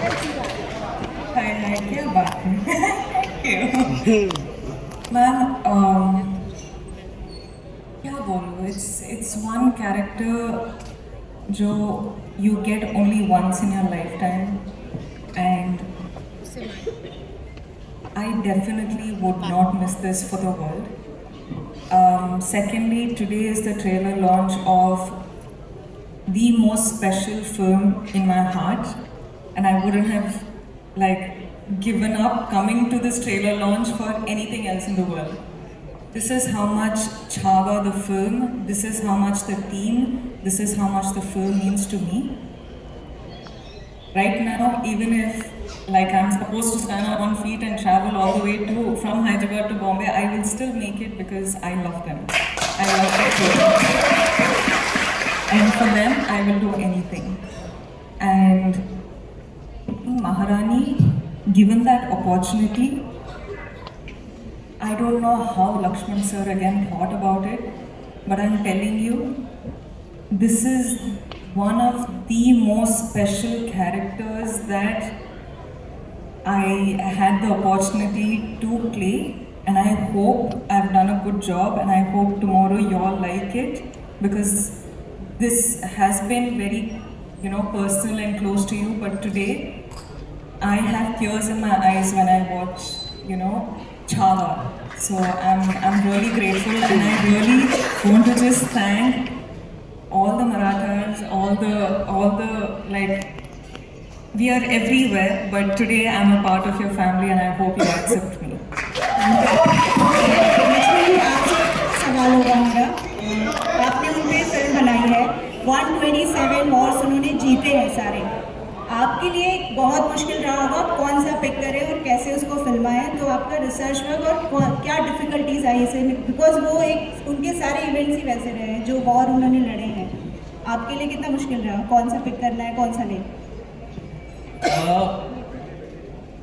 हाय हाय, क्या बात है। Thank you. मैम, क्या बोलूँ, it's one character जो you get only once in your lifetime, and I definitely would not miss this for the world. Secondly, today is the trailer launch of the most special film in my heart, and I wouldn't have like given up coming to this trailer launch for anything else in the world. This is how much Chhava the film, this is how much the team, this is how much the film means to me. Right now, even if like I'm supposed to stand on one feet and travel all the way from Hyderabad to Bombay, I will still make it because I love them. I love the film. And for them, I will do anything. And Maharani, given that opportunity, I don't know how Lakshman sir again thought about it, but I'm telling you, this is one of the most special characters that I had the opportunity to play, and I hope I've done a good job, and I hope tomorrow you all like it, because this has been very, personal and close to you, but today I have tears in my eyes when I watch, Chhava. So I'm really grateful, and I really want to just thank all the Marathas, all the like, we are everywhere, but today I'm a part of your family, and I hope you accept me. सवाल होगा मेरा, आपने उन पे film बनाई है, 127 Wars उन्होंने जीते हैं सारे। आपके लिए बहुत मुश्किल रहा होगा कौन सा पिक करें और कैसे उसको फिल्माएं, तो आपका रिसर्च वर्क और क्या डिफिकल्टीज आई इसे, बिकॉज वो एक उनके सारे इवेंट्स ही वैसे रहे हैं जो वॉर उन्होंने लड़े हैं। आपके लिए कितना मुश्किल रहा, कौन सा पिक करना है कौन सा नहीं?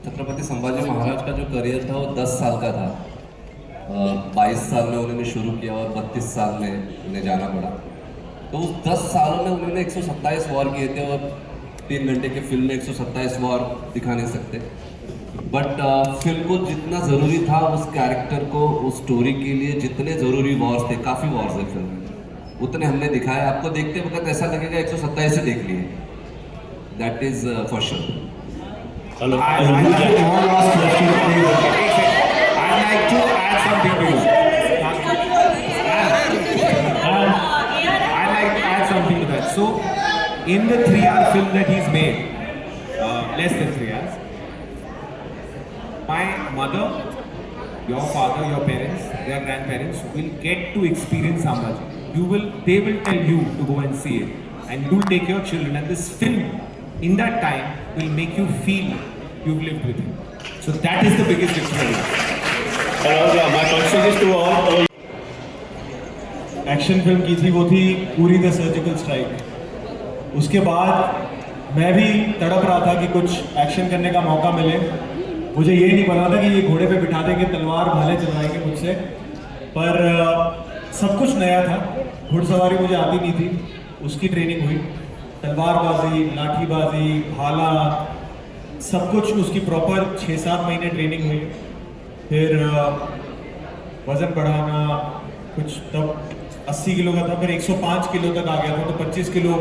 छत्रपति संभाजी महाराज का जो करियर था वो 10 साल का था। 22 साल में उन्होंने शुरू किया और 32 साल में उन्हें जाना पड़ा। तो उस 10 सालों में उन्होंने 127 वॉर किए थे, और 3 घंटे की फिल्म में 127 वॉर दिखा नहीं सकते। बट फिल्म को जितना ज़रूरी था उस कैरेक्टर को, उस स्टोरी के लिए जितने ज़रूरी वॉर्स थे, काफ़ी वॉर्स है फिल्म में, उतने हमने दिखाए। आपको देखते वक्त ऐसा लगेगा 127 से देख लिए, that is for sure. Hello. I'd like to add something to you. I'd like to add something to that. So, in the 3-hour film that he's made, less than 3 hours, my mother, your father, your parents, their grandparents will get to experience Sambhaji. They will tell you to go and see it, and you'll take your children. And this film, in that time, will make you feel you've lived with him. So that is the biggest experience. My question is to all. Action film की थी, वो थी Uri the surgical strike. उसके बाद मैं भी तड़प रहा था कि कुछ एक्शन करने का मौका मिले। मुझे ये नहीं पता था कि ये घोड़े पे बिठा देंगे, तलवार भाले चलवाएंगे मुझसे, पर सब कुछ नया था। घुड़सवारी मुझे आती नहीं थी, उसकी ट्रेनिंग हुई। तलवारबाजी, लाठीबाजी, भाला, सब कुछ उसकी प्रॉपर 6-7 महीने ट्रेनिंग हुई। फिर वज़न बढ़ाना, कुछ तब 80 किलो का था, फिर 105 किलो तक आ गया था, तो 25 किलो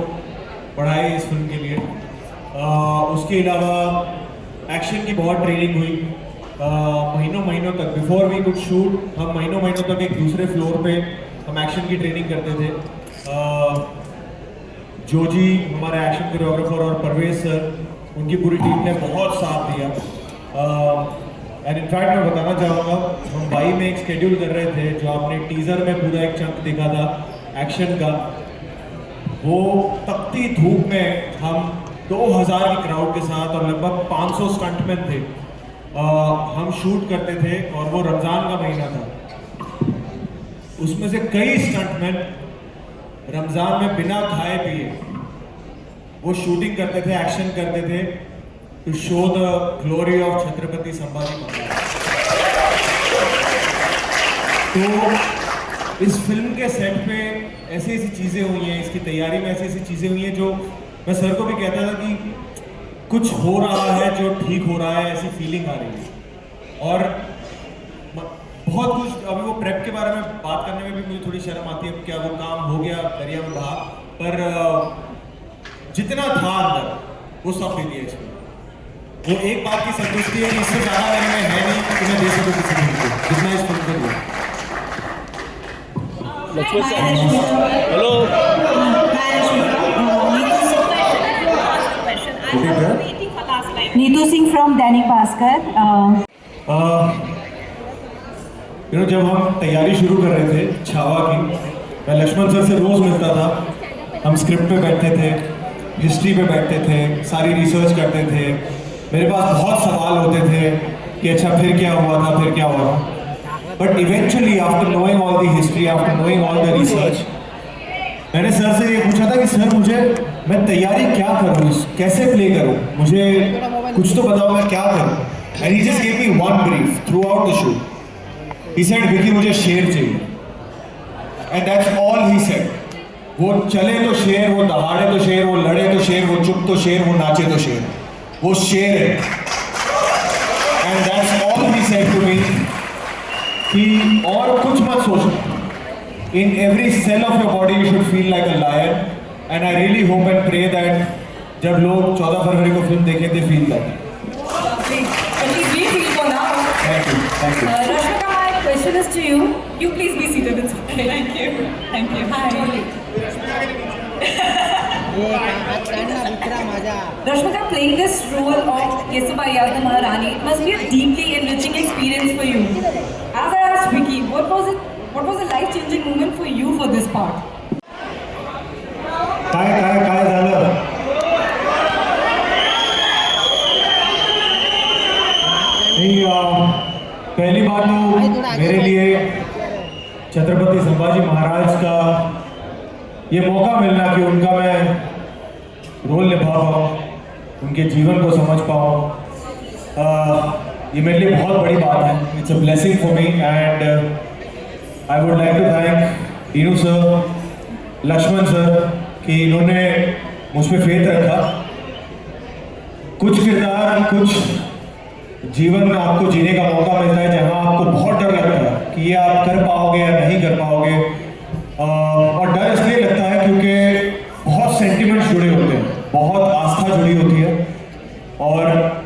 बढ़ाए इस फिल्म के लिए। उसके अलावा एक्शन की बहुत ट्रेनिंग हुई। महीनों तक, बिफोर वी कुड शूट, हम महीनों तक एक दूसरे फ्लोर पे हम एक्शन की ट्रेनिंग करते थे। जोजी हमारे एक्शन कोरियोग्राफर और परवेज सर, उनकी पूरी टीम ने बहुत साथ दिया। एंड इनफैक्ट मैं बताना चाहूँगा, हम मुंबई में एक स्केड्यूल कर रहे थे, जो आपने टीज़र में पूरा एक चंक देखा था एक्शन का। वो तपती धूप में हम 2000 की क्राउड के साथ और लगभग 500 स्टंटमैन थे, हम शूट करते थे, और वो रमज़ान का महीना था। उसमें से कई स्टंटमैन रमज़ान में बिना खाए पिए वो शूटिंग करते थे, एक्शन करते थे, to show the glory of Chhatrapati Sambhaji Maharaj. तो इस फिल्म के सेट पे ऐसी चीज़ें हुई हैं, इसकी तैयारी में ऐसी चीज़ें हुई हैं जो मैं सर को भी कहता था कि कुछ हो रहा है जो ठीक हो रहा है, ऐसी फीलिंग आ रही है। और बहुत कुछ, अभी वो प्रेप के बारे में बात करने में भी मुझे थोड़ी शर्म आती है, क्या वो काम हो गया दरिया में बहा, पर जितना था अंदर वो सब दे दिया इसमें। वो एक बात की संतुष्टि है कि इससे ज़्यादा मेरे में है नहीं कि तुम्हें दे सकूँ किसी भी को, जितना इस फिल्म में हुआ। Hello. नीतू सिंह फ्रॉम दैनिक भास्कर। जब हम तैयारी शुरू कर रहे थे छावा की, मैं लक्ष्मण सर से रोज़ मिलता था, हम स्क्रिप्ट पे बैठते थे, हिस्ट्री पे बैठते थे, सारी रिसर्च करते थे। मेरे पास बहुत सवाल होते थे कि अच्छा फिर क्या हुआ था, फिर क्या हुआ था। But eventually after knowing all the history, after knowing all the research, मैंने सर से ये पूछा था कि सर मैं तैयारी क्या करूँ, कैसे प्ले करूँ, मुझे कुछ तो बताओ मैं क्या करूँ। And he just give me one brief through out the show. He said, Vicky मुझे शेर चाहिए। And that's all he said. वो चले तो शेर, वो दहाड़े तो शेर, वो लड़े तो शेर, वो चुप तो शेर, वो नाचे तो शेर, वो शेर है। And that's all he said to me कि और कुछ मत सोचो। In every cell of your body you should feel like a lion. And I really hope and pray that जब लोग 14 फरवरी को फिल्म देखें they feel that. At least we feel for now. Thank you. Thank you. Rashmika, my question is to you. You please be seated. It's okay. Thank you. Thank you. Hi. Rashmika, playing this role of Kesubai as the Maharani, it must be a deeply enriching experience for you. As I asked Vicky, what was a life-changing moment for you for this part? काय झालं? नहीं, पहली बात तो मेरे लिए छत्रपति संभाजी महाराज का ये मौका मिलना कि उनका मैं रोल निभा पाऊँ, उनके जीवन को समझ पाऊँ, ये मेरे लिए बहुत बड़ी बात है। It's a blessing for me and I would like to thank Dinu sir, Lakshman sir कि इन्होंने मुझ पर फेथ रखा। कुछ किरदार, कुछ जीवन में आपको जीने का मौका मिलता है जहां आपको बहुत डर लगता है कि ये आप कर पाओगे या नहीं कर पाओगे, और डर इसलिए लगता है क्योंकि बहुत सेंटिमेंट्स जुड़े होते हैं, बहुत आस्था जुड़ी होती है। और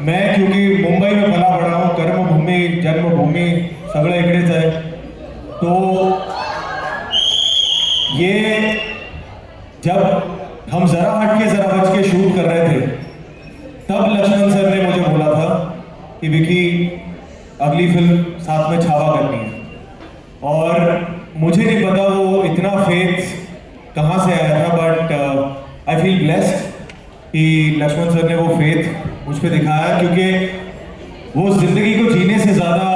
मैं क्योंकि मुंबई में पला बड़ा हूँ, कर्मभूमि जन्मभूमि सगळे इकडेच है, तो ये जब हम जरा हट के जरा बच के शूट कर रहे थे तब लक्ष्मण सर ने मुझे बोला था कि विकी अगली फिल्म साथ में छावा करनी है। और मुझे नहीं पता वो इतना फेथ कहाँ से आया था, बट आई फील ब्लेस्ड कि लक्ष्मण सर ने वो फेथ मुझ पर दिखाया, क्योंकि वो जिंदगी को जीने से ज़्यादा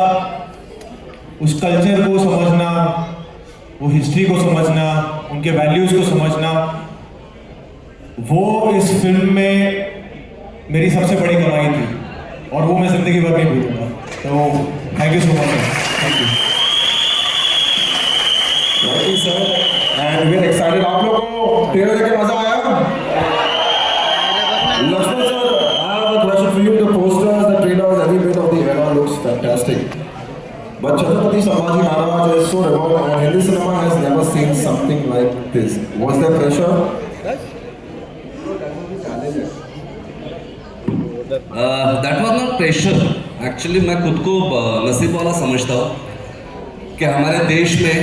उस कल्चर को समझना, वो हिस्ट्री को समझना, उनके वैल्यूज़ को समझना, वो इस फिल्म में मेरी सबसे बड़ी कमाई थी और वो मैं ज़िंदगी भर नहीं भूलूंगा। तो thank you so much sir, thank you. Thank you sir and we are excited. आप लोगों को ट्रेलर देख के मजा आया? Lakshman sir, I have a question for you. The posters, the trailers, every bit of the era looks fantastic. But Chhatrapati Sambhaji Maharaj is so revered and Hindi cinema has never seen something like this. Was there pressure? That was not pressure. Actually मैं खुद को नसीब वाला समझता हूँ कि हमारे देश में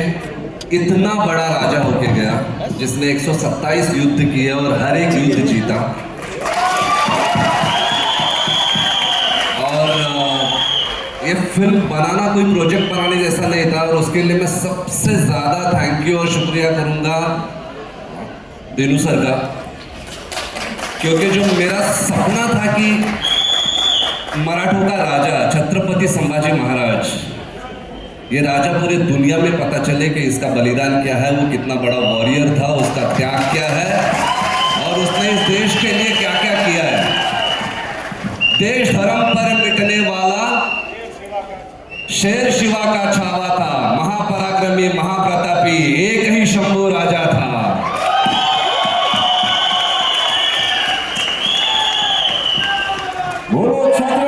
इतना बड़ा राजा होके गया जिसने 127 युद्ध किए और हर एक युद्ध जीता। और ये फिल्म बनाना कोई प्रोजेक्ट बनाने जैसा नहीं था, और उसके लिए मैं सबसे ज़्यादा थैंक यू और शुक्रिया करूँगा दीनू सर का, क्योंकि जो मेरा सपना था कि मराठों का राजा छत्रपति संभाजी महाराज, ये राजा पूरी दुनिया में पता चले कि इसका बलिदान क्या है, वो कितना बड़ा वॉरियर था, उसका त्याग क्या है और उसने इस देश के लिए क्या क्या किया है। देश धर्म पर मिटने वाला शेर शिवा का छावा था, महापराक्रमी महाप्रतापी एक ही शंभू राजा था। बोलो छत्रपति